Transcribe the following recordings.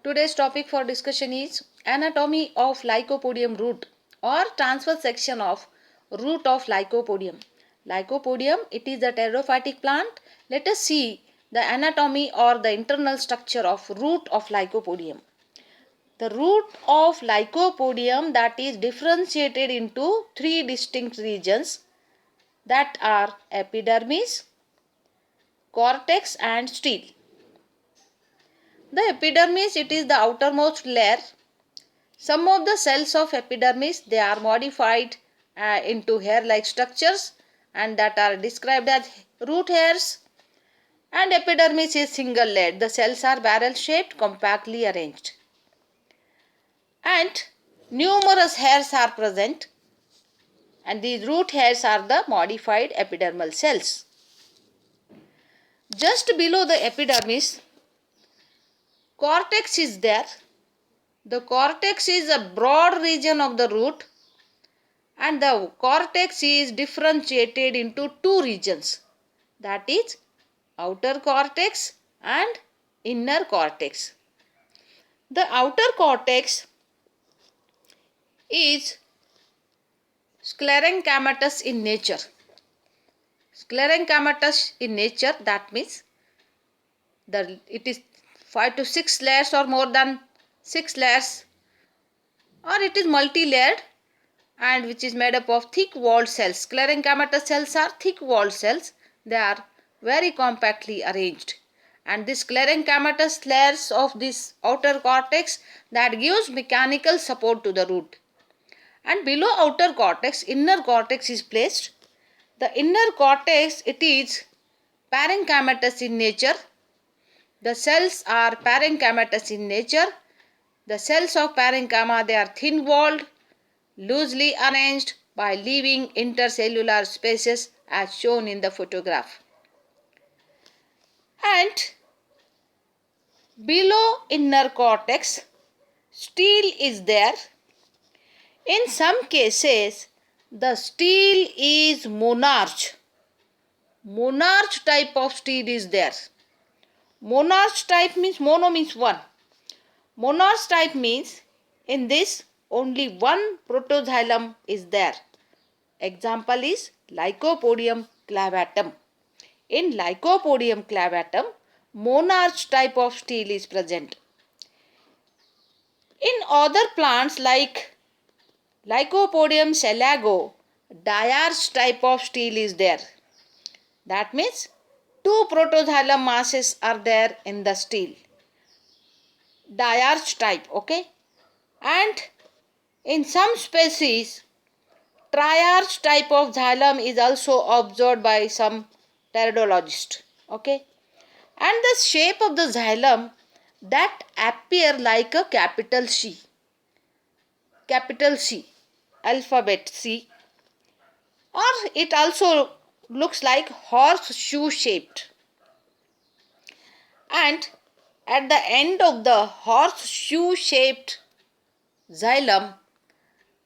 Today's topic for discussion is anatomy of Lycopodium root or transverse section of root of Lycopodium. Lycopodium, it is a pterophytic plant. Let us see the anatomy or the internal structure of root of Lycopodium. The root of Lycopodium that is differentiated into three distinct regions that are epidermis, cortex and stele. The epidermis, it is the outermost layer. Some of the cells of epidermis, they are modified into hair-like structures and that are described as root hairs. And epidermis is single layered. The cells are barrel shaped, compactly arranged. And numerous hairs are present, and these root hairs are the modified epidermal cells. Just below the epidermis, cortex is there. The cortex is a broad region of the root, and the cortex is differentiated into two regions, that is outer cortex and inner cortex. The outer cortex is sclerenchymatous in nature. Sclerenchymatous in nature, that means it is 5 to 6 layers or more than 6 layers, or it is multi-layered and which is made up of thick walled cells. Sclerenchymatous cells are thick walled cells. They are very compactly arranged, and this sclerenchymatous layers of this outer cortex that gives mechanical support to the root. And below outer cortex, inner cortex is placed. The inner cortex, it is parenchymatous in nature. The cells are parenchymatous in nature. The cells of parenchyma, they are thin walled, loosely arranged by leaving intercellular spaces as shown in the photograph. And below inner cortex, stele is there. In some cases, the stele is monarch. Monarch type of stele is there. Monarch type means, mono means one. Monarch type means in this only one protoxylem is there. Example is Lycopodium clavatum. In Lycopodium clavatum, monarch type of stele is present. In other plants like Lycopodium selago, diarch type of stele is there. That means two protoxylem masses are there in the stele. Diarch type, okay? And in some species, triarch type of xylem is also observed by some pteridologists, okay? And the shape of the xylem that appear like a capital C, alphabet C, or it also looks like horseshoe shaped. And at the end of the horseshoe shaped xylem,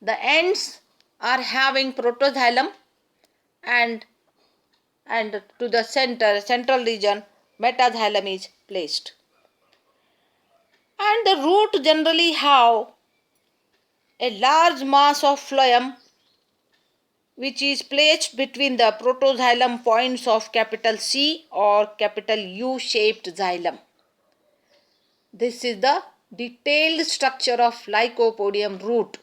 the ends are having protoxylem, and to the central region, metaxylem is placed. And the root generally have a large mass of phloem which is placed between the protoxylem points of capital C or capital U shaped xylem. This is the detailed structure of Lycopodium root.